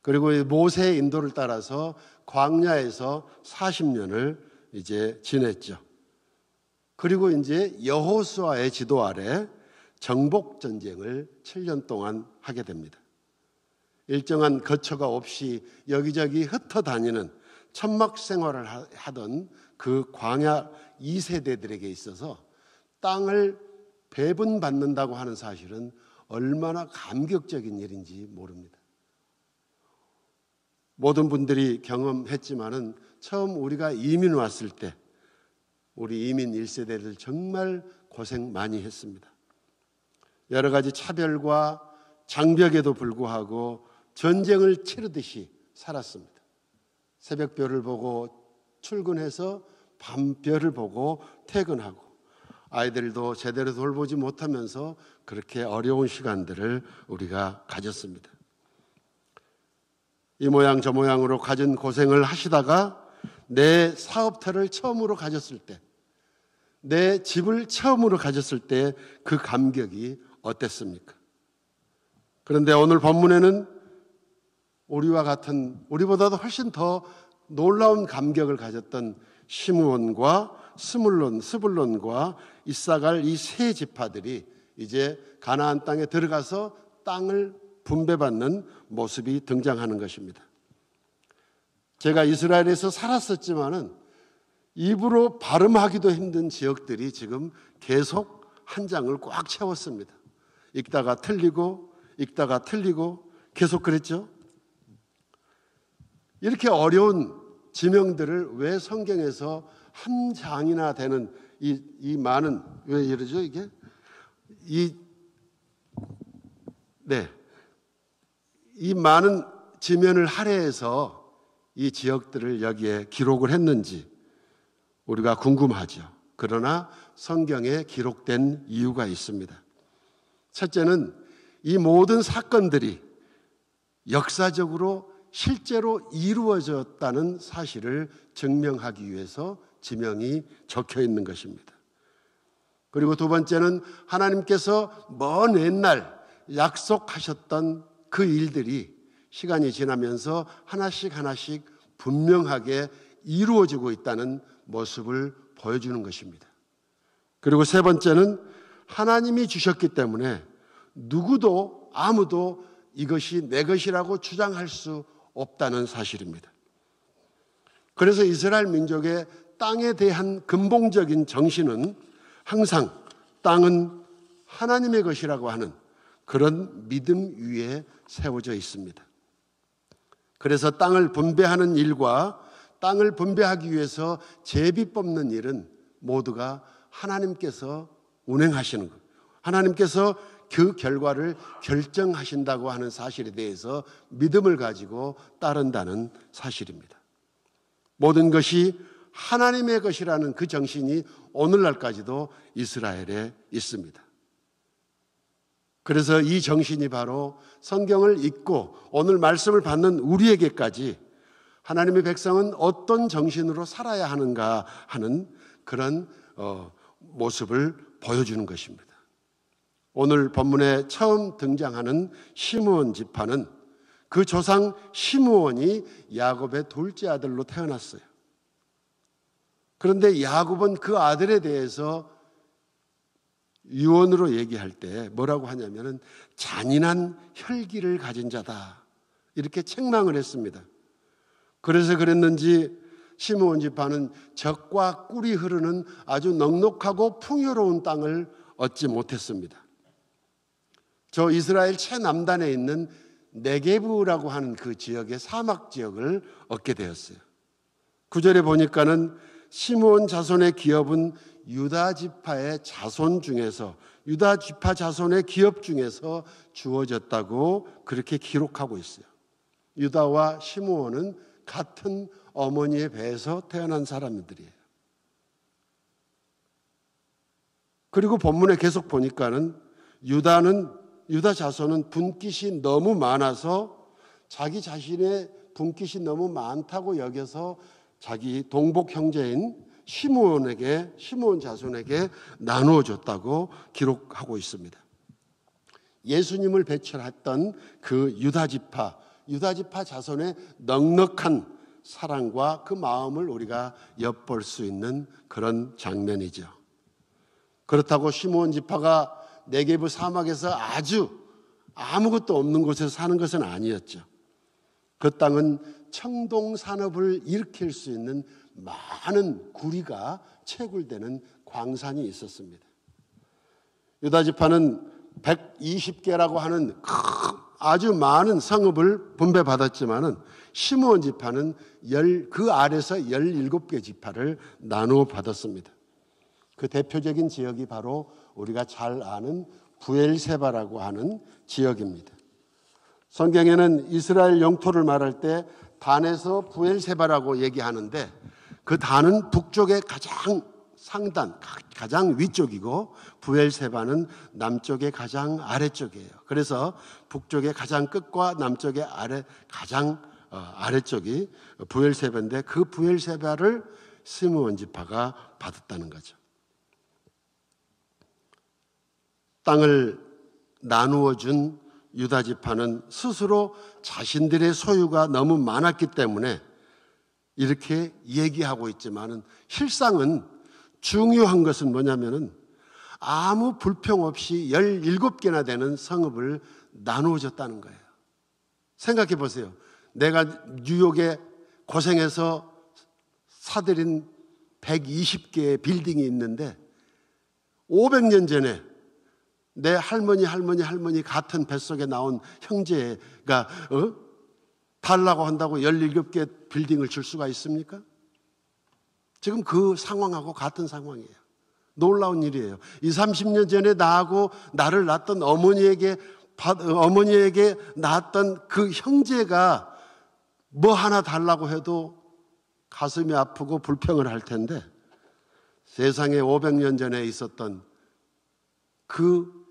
그리고 모세의 인도를 따라서 광야에서 40년을 이제 지냈죠. 그리고 이제 여호수아의 지도 아래 정복 전쟁을 7년 동안 하게 됩니다. 일정한 거처가 없이 여기저기 흩어다니는 천막 생활을 하던 그 광야 2세대들에게 있어서 땅을 배분받는다고 하는 사실은 얼마나 감격적인 일인지 모릅니다. 모든 분들이 경험했지만은 처음 우리가 이민 왔을 때 우리 이민 1세대들 정말 고생 많이 했습니다. 여러 가지 차별과 장벽에도 불구하고 전쟁을 치르듯이 살았습니다. 새벽별을 보고 출근해서 밤별을 보고 퇴근하고 아이들도 제대로 돌보지 못하면서 그렇게 어려운 시간들을 우리가 가졌습니다. 이 모양 저 모양으로 가진 고생을 하시다가 내 사업터를 처음으로 가졌을 때, 내 집을 처음으로 가졌을 때 그 감격이 어땠습니까? 그런데 오늘 본문에는 우리와 같은, 우리보다도 훨씬 더 놀라운 감격을 가졌던 시므온과 스불론과 이사갈 이 세 지파들이 이제 가나안 땅에 들어가서 땅을 분배받는 모습이 등장하는 것입니다. 제가 이스라엘에서 살았었지만은 입으로 발음하기도 힘든 지역들이 지금 계속 한 장을 꽉 채웠습니다. 읽다가 틀리고 계속 그랬죠. 이렇게 어려운 지명들을 왜 성경에서 한 장이나 되는 이 많은, 왜 이러죠 이게? 이 많은 지면을 할애해서 이 지역들을 여기에 기록을 했는지 우리가 궁금하죠. 그러나 성경에 기록된 이유가 있습니다. 첫째는 이 모든 사건들이 역사적으로 실제로 이루어졌다는 사실을 증명하기 위해서 지명이 적혀 있는 것입니다. 그리고 두 번째는 하나님께서 먼 옛날 약속하셨던 그 일들이 시간이 지나면서 하나씩 분명하게 이루어지고 있다는 모습을 보여주는 것입니다. 그리고 세 번째는 하나님이 주셨기 때문에 누구도 아무도 이것이 내 것이라고 주장할 수 없다는 사실입니다. 그래서 이스라엘 민족의 땅에 대한 근본적인 정신은 항상 땅은 하나님의 것이라고 하는 그런 믿음 위에 세워져 있습니다. 그래서 땅을 분배하는 일과 땅을 분배하기 위해서 제비 뽑는 일은 모두가 하나님께서 운행하시는 것, 하나님께서 그 결과를 결정하신다고 하는 사실에 대해서 믿음을 가지고 따른다는 사실입니다. 모든 것이 하나님의 것이라는 그 정신이 오늘날까지도 이스라엘에 있습니다. 그래서 이 정신이 바로 성경을 읽고 오늘 말씀을 받는 우리에게까지 하나님의 백성은 어떤 정신으로 살아야 하는가 하는 그런 모습을 보여주는 것입니다. 오늘 본문에 처음 등장하는 시므온 지파는 그 조상 시므온이 야곱의 둘째 아들로 태어났어요. 그런데 야곱은 그 아들에 대해서 유언으로 얘기할 때 뭐라고 하냐면은 잔인한 혈기를 가진 자다, 이렇게 책망을 했습니다. 그래서 그랬는지 시므온 지파는 적과 꿀이 흐르는 아주 넉넉하고 풍요로운 땅을 얻지 못했습니다. 저 이스라엘 최남단에 있는 네게브라고 하는 그 지역의 사막 지역을 얻게 되었어요. 9절에 보니까는 시므온 자손의 기업은 유다 지파의 자손 중에서, 유다 지파 자손의 기업 중에서 주어졌다고 그렇게 기록하고 있어요. 유다와 시므온은 같은 어머니의 배에서 태어난 사람들이에요. 그리고 본문에 계속 보니까는 유다 자손은 분깃이 너무 많아서 자기 자신의 분깃이 너무 많다고 여겨서 자기 동복 형제인 시므온 자손에게 나누어 줬다고 기록하고 있습니다. 예수님을 배출했던 그 유다 지파 유다지파 자손의 넉넉한 사랑과 그 마음을 우리가 엿볼 수 있는 그런 장면이죠. 그렇다고 시므온 지파가 네게브 사막에서 아주 아무것도 없는 곳에서 사는 것은 아니었죠. 그 땅은 청동 산업을 일으킬 수 있는 많은 구리가 채굴되는 광산이 있었습니다. 유다 지파는 120개라고 하는 아주 많은 성읍을 분배받았지만은 시므온 지파는 그 아래서 17개 지파를 나누어 받았습니다. 그 대표적인 지역이 바로 우리가 잘 아는 부엘세바라고 하는 지역입니다. 성경에는 이스라엘 영토를 말할 때 단에서 부엘세바라고 얘기하는데 그 단은 북쪽의 가장 상단, 가장 위쪽이고 부엘세바는 남쪽의 가장 아래쪽이에요. 그래서 북쪽의 가장 끝과 남쪽의 가장 아래쪽이 부엘세바인데 그 부엘세바를 시므온 지파가 받았다는 거죠. 땅을 나누어 준 유다 지파는 스스로 자신들의 소유가 너무 많았기 때문에 이렇게 얘기하고 있지만은 실상은 중요한 것은 뭐냐면은 아무 불평 없이 17개나 되는 성읍을 나누어 줬다는 거예요. 생각해 보세요. 내가 뉴욕에 고생해서 사들인 120개의 빌딩이 있는데 500년 전에 내 할머니 같은 뱃속에 나온 형제가 달라고 한다고 17개 빌딩을 줄 수가 있습니까? 지금 그 상황하고 같은 상황이에요. 놀라운 일이에요. 20, 30년 전에 나하고 나를 낳았던 어머니에게 낳았던 그 형제가 뭐 하나 달라고 해도 가슴이 아프고 불평을 할 텐데 세상에 500년 전에 있었던 그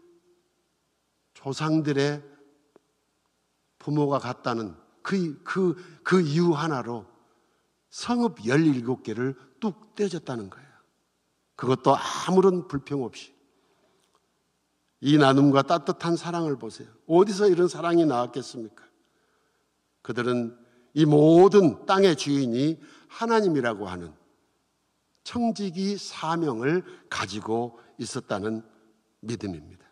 조상들의 부모가 같다는 그 이유 하나로 성읍 17개를 뚝 떼어줬다는 거예요. 그것도 아무런 불평 없이. 이 나눔과 따뜻한 사랑을 보세요. 어디서 이런 사랑이 나왔겠습니까? 그들은 이 모든 땅의 주인이 하나님이라고 하는 청지기 사명을 가지고 있었다는 믿음입니다.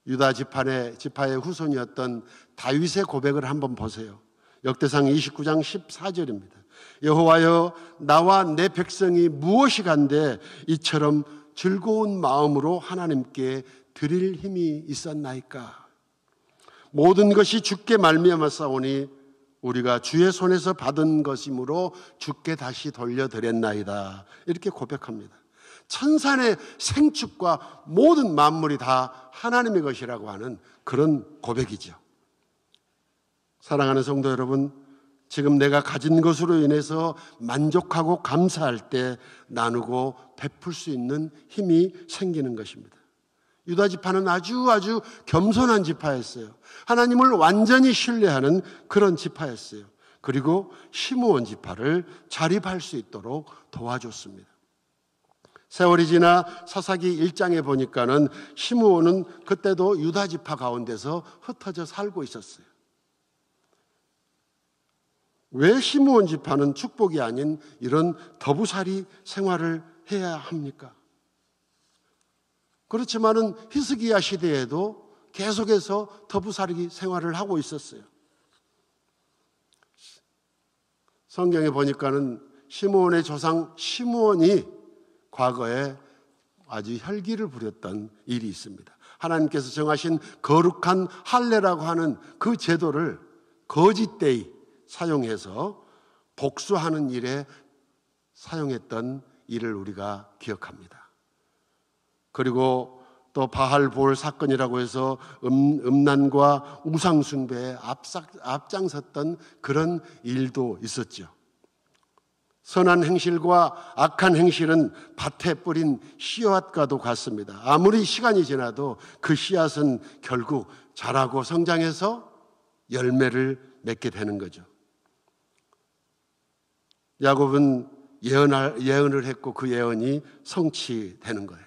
유다 지파의 후손이었던 다윗의 고백을 한번 보세요. 역대상 29장 14절입니다. 여호와여, 나와 내 백성이 무엇이 간데 이처럼 즐거운 마음으로 하나님께 드릴 힘이 있었나이까. 모든 것이 주께 말미암았사오니 우리가 주의 손에서 받은 것이므로 주께 다시 돌려드렸나이다. 이렇게 고백합니다. 천산의 생축과 모든 만물이 다 하나님의 것이라고 하는 그런 고백이죠. 사랑하는 성도 여러분, 지금 내가 가진 것으로 인해서 만족하고 감사할 때 나누고 베풀 수 있는 힘이 생기는 것입니다. 유다 지파는 아주 겸손한 지파였어요. 하나님을 완전히 신뢰하는 그런 지파였어요. 그리고 시므온 지파를 자립할 수 있도록 도와줬습니다. 세월이 지나 사사기 1장에 보니까는 시므온은 그때도 유다 지파 가운데서 흩어져 살고 있었어요. 왜 시므온 지파는 축복이 아닌 이런 더부살이 생활을 해야 합니까? 그렇지만은 히스기야 시대에도 계속해서 더부살이 생활을 하고 있었어요. 성경에 보니까는 시므온의 조상 시므온이 과거에 아주 혈기를 부렸던 일이 있습니다. 하나님께서 정하신 거룩한 할례라고 하는 그 제도를 거짓되이 사용해서 복수하는 일에 사용했던 일을 우리가 기억합니다. 그리고 또 바할볼 사건이라고 해서 음란과 우상숭배에 앞장섰던 그런 일도 있었죠. 선한 행실과 악한 행실은 밭에 뿌린 씨앗과도 같습니다. 아무리 시간이 지나도 그 씨앗은 결국 자라고 성장해서 열매를 맺게 되는 거죠. 야곱은 예언을 했고 그 예언이 성취되는 거예요.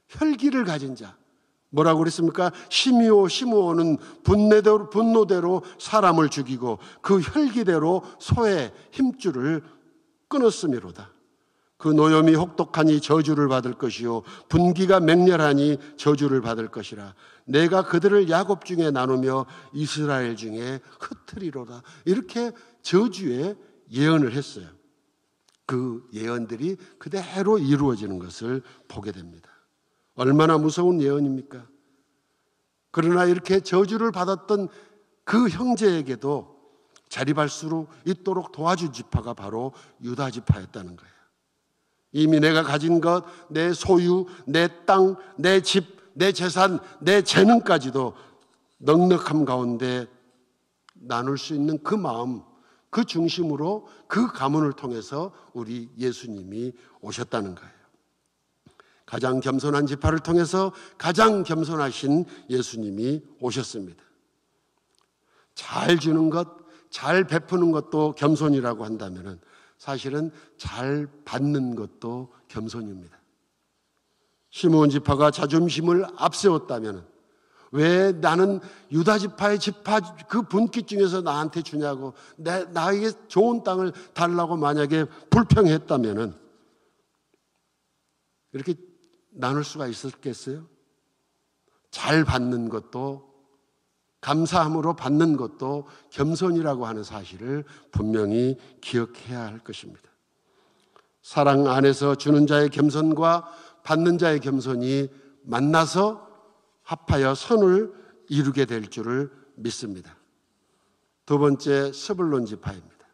혈기를 가진 자, 뭐라고 그랬습니까? 시므온은 분노대로 사람을 죽이고 그 혈기대로 소의 힘줄을 끊었음이로다. 그 노염이 혹독하니 저주를 받을 것이요 분기가 맹렬하니 저주를 받을 것이라. 내가 그들을 야곱 중에 나누며 이스라엘 중에 흩으리로다. 이렇게 저주의 예언을 했어요. 그 예언들이 그대로 이루어지는 것을 보게 됩니다. 얼마나 무서운 예언입니까? 그러나 이렇게 저주를 받았던 그 형제에게도 자립할 수 있도록 도와준 지파가 바로 유다 지파였다는 거예요. 이미 내가 가진 것, 내 소유, 내 땅, 내 집, 내 재산, 내 재능까지도 넉넉함 가운데 나눌 수 있는 그 마음, 그 중심으로 그 가문을 통해서 우리 예수님이 오셨다는 거예요. 가장 겸손한 지파를 통해서 가장 겸손하신 예수님이 오셨습니다. 잘 주는 것, 잘 베푸는 것도 겸손이라고 한다면 사실은 잘 받는 것도 겸손입니다. 시므온 지파가 자존심을 앞세웠다면 왜 나는 유다 지파의 지파 그 분깃 중에서 나한테 주냐고 나에게 좋은 땅을 달라고 만약에 불평했다면 이렇게 나눌 수가 있었겠어요? 잘 받는 것도 감사함으로 받는 것도 겸손이라고 하는 사실을 분명히 기억해야 할 것입니다. 사랑 안에서 주는 자의 겸손과 받는 자의 겸손이 만나서 합하여 선을 이루게 될 줄을 믿습니다. 두 번째, 스불론 지파입니다.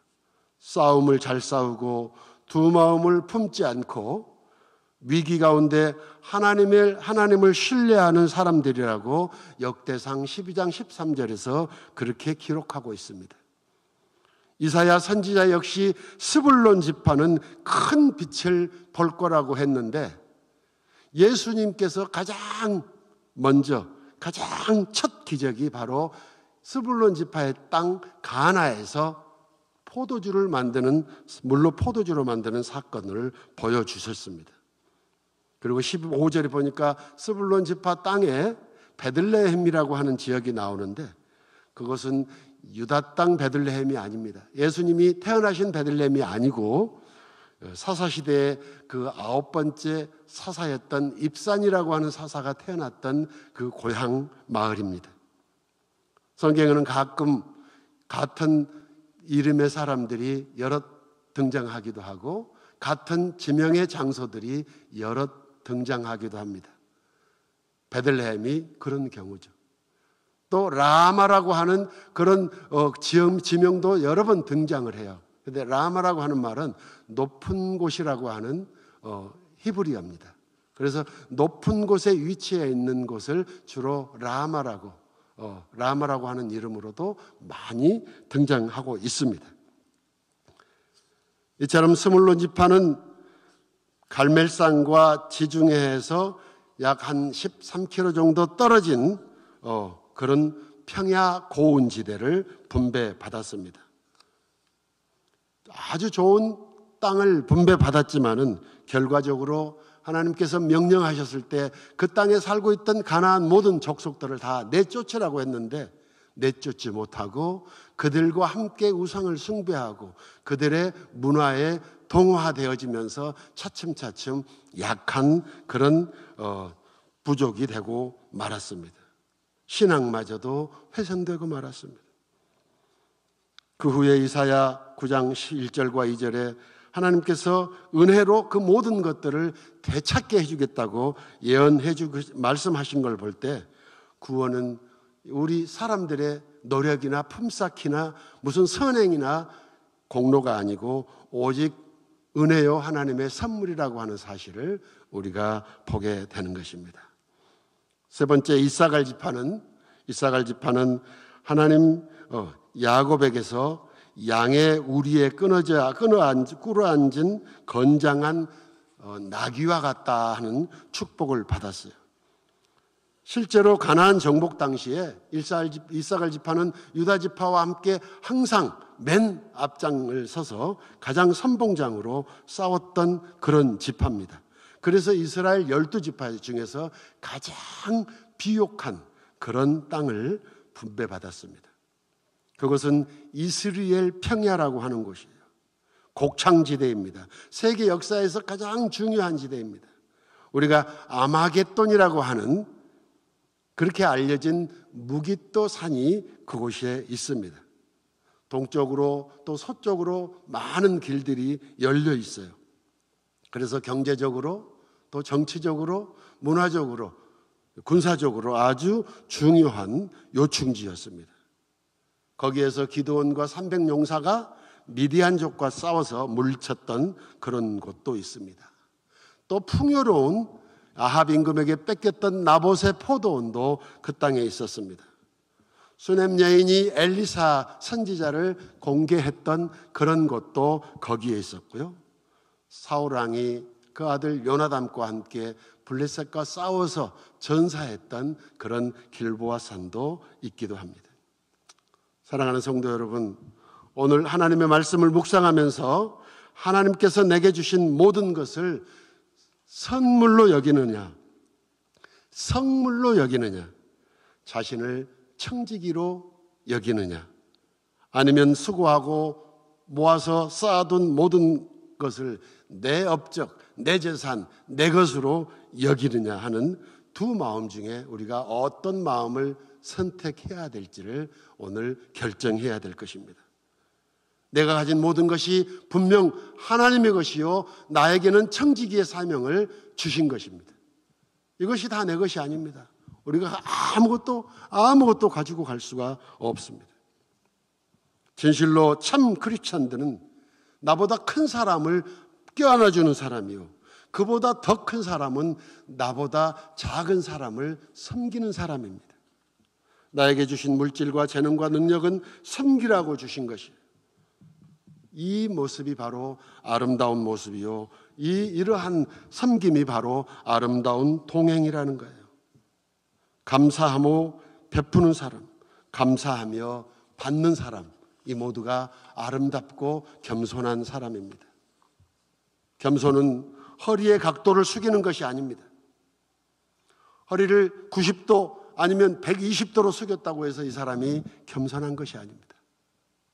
싸움을 잘 싸우고 두 마음을 품지 않고 위기 가운데 하나님을 신뢰하는 사람들이라고 역대상 12장 13절에서 그렇게 기록하고 있습니다. 이사야 선지자 역시 스불론 지파는 큰 빛을 볼 거라고 했는데 예수님께서 가장 첫 기적이 바로 스불론 지파의 땅 가나에서 물로 포도주로 만드는 사건을 보여주셨습니다. 그리고 15절에 보니까 스불론 지파 땅에 베들레헴이라고 하는 지역이 나오는데 그것은 유다 땅 베들레헴이 아닙니다. 예수님이 태어나신 베들레헴이 아니고 사사시대의 그 9번째 사사였던 입산이라고 하는 사사가 태어났던 그 고향 마을입니다. 성경에는 가끔 같은 이름의 사람들이 여럿 등장하기도 하고 같은 지명의 장소들이 여럿 등장하기도 합니다. 베들레헴이 그런 경우죠. 또 라마라고 하는 그런 지명도 여러 번 등장을 해요. 그런데 라마라고 하는 말은 높은 곳이라고 하는 히브리어입니다. 그래서 높은 곳에 위치해 있는 곳을 주로 라마라고 하는 이름으로도 많이 등장하고 있습니다. 이처럼 스불론 지파는 갈멜산과 지중해에서 약 한 13km 정도 떨어진 그런 평야 고운 지대를 분배받았습니다. 아주 좋은 땅을 분배받았지만은 결과적으로 하나님께서 명령하셨을 때 그 땅에 살고 있던 가나안 모든 족속들을 다 내쫓으라고 했는데 내쫓지 못하고 그들과 함께 우상을 숭배하고 그들의 문화에 동화되어지면서 차츰차츰 약한 그런 부족이 되고 말았습니다. 신앙마저도 훼손되고 말았습니다. 그 후에 이사야 9장 1절과 2절에 하나님께서 은혜로 그 모든 것들을 되찾게 해주겠다고 말씀하신 걸 볼 때 구원은 우리 사람들의 노력이나 품삯이나 무슨 선행이나 공로가 아니고 오직 은혜요 하나님의 선물이라고 하는 사실을 우리가 보게 되는 것입니다. 세 번째, 이사갈 지파는 하나님 야곱에게서 양의 우리에 꿇어앉은 건장한 나귀와 같다 하는 축복을 받았어요. 실제로 가나안 정복 당시에 이사갈 지파는 유다 지파와 함께 항상 맨 앞장을 서서 가장 선봉장으로 싸웠던 그런 지파입니다. 그래서 이스라엘 12지파 중에서 가장 비옥한 그런 땅을 분배받았습니다. 그것은 이스라엘 평야라고 하는 곳이에요. 곡창지대입니다. 세계 역사에서 가장 중요한 지대입니다. 우리가 아마겟돈이라고 하는 그렇게 알려진 무깃도 산이 그곳에 있습니다. 동쪽으로 또 서쪽으로 많은 길들이 열려 있어요. 그래서 경제적으로 또 정치적으로 문화적으로 군사적으로 아주 중요한 요충지였습니다. 거기에서 기드온과 300용사가 미디안족과 싸워서 물리쳤던 그런 곳도 있습니다. 또 풍요로운 아합 임금에게 뺏겼던 나봇의 포도원도 그 땅에 있었습니다. 수넴 여인이 엘리사 선지자를 공개했던 그런 곳도 거기에 있었고요. 사울 왕이 그 아들 요나담과 함께 블레셋과 싸워서 전사했던 그런 길보아 산도 있기도 합니다. 사랑하는 성도 여러분, 오늘 하나님의 말씀을 묵상하면서 하나님께서 내게 주신 모든 것을 선물로 여기느냐, 성물로 여기느냐, 자신을 청지기로 여기느냐, 아니면 수고하고 모아서 쌓아둔 모든 것을 내 업적, 내 재산, 내 것으로 여기느냐 하는 두 마음 중에 우리가 어떤 마음을 선택해야 될지를 오늘 결정해야 될 것입니다. 내가 가진 모든 것이 분명 하나님의 것이요 나에게는 청지기의 사명을 주신 것입니다. 이것이 다 내 것이 아닙니다. 우리가 아무것도 가지고 갈 수가 없습니다. 진실로 참 크리스찬들은 나보다 큰 사람을 껴안아주는 사람이요, 그보다 더 큰 사람은 나보다 작은 사람을 섬기는 사람입니다. 나에게 주신 물질과 재능과 능력은 섬기라고 주신 것이에요. 이 모습이 바로 아름다운 모습이요, 이러한 섬김이 바로 아름다운 동행이라는 거예요. 감사하며 베푸는 사람, 감사하며 받는 사람, 이 모두가 아름답고 겸손한 사람입니다. 겸손은 허리의 각도를 숙이는 것이 아닙니다. 허리를 90도 아니면 120도로 숙였다고 해서 이 사람이 겸손한 것이 아닙니다.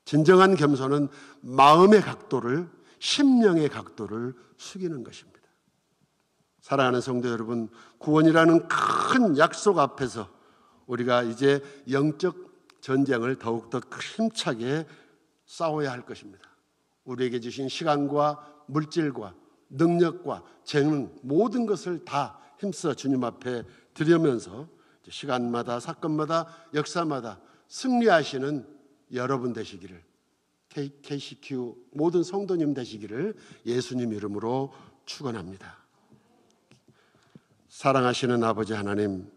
진정한 겸손은 마음의 각도를, 심령의 각도를 숙이는 것입니다. 사랑하는 성도 여러분, 구원이라는 큰 약속 앞에서 우리가 이제 영적 전쟁을 더욱더 힘차게 싸워야 할 것입니다. 우리에게 주신 시간과 물질과 능력과 재능, 모든 것을 다 힘써 주님 앞에 드리면서 시간마다 사건마다 역사마다 승리하시는 여러분 되시기를, KCQ 모든 성도님 되시기를 예수님 이름으로 축원합니다. 사랑하시는 아버지 하나님,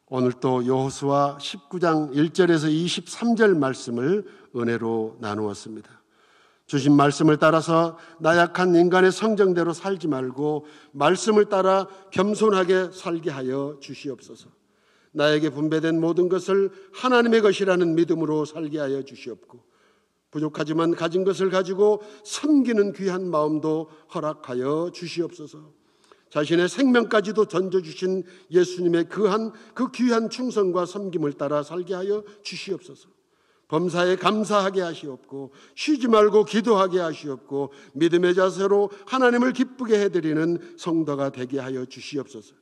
오늘 또 여호수아 19장 1절에서 23절 말씀을 은혜로 나누었습니다. 주신 말씀을 따라서 나약한 인간의 성정대로 살지 말고 말씀을 따라 겸손하게 살게 하여 주시옵소서. 나에게 분배된 모든 것을 하나님의 것이라는 믿음으로 살게 하여 주시옵고, 부족하지만 가진 것을 가지고 섬기는 귀한 마음도 허락하여 주시옵소서. 자신의 생명까지도 던져주신 예수님의 그 귀한 충성과 섬김을 따라 살게 하여 주시옵소서. 범사에 감사하게 하시옵고, 쉬지 말고 기도하게 하시옵고, 믿음의 자세로 하나님을 기쁘게 해드리는 성도가 되게 하여 주시옵소서.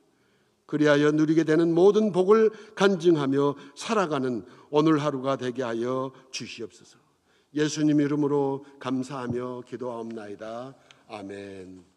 그리하여 누리게 되는 모든 복을 간증하며 살아가는 오늘 하루가 되게 하여 주시옵소서. 예수님 이름으로 감사하며 기도하옵나이다. 아멘.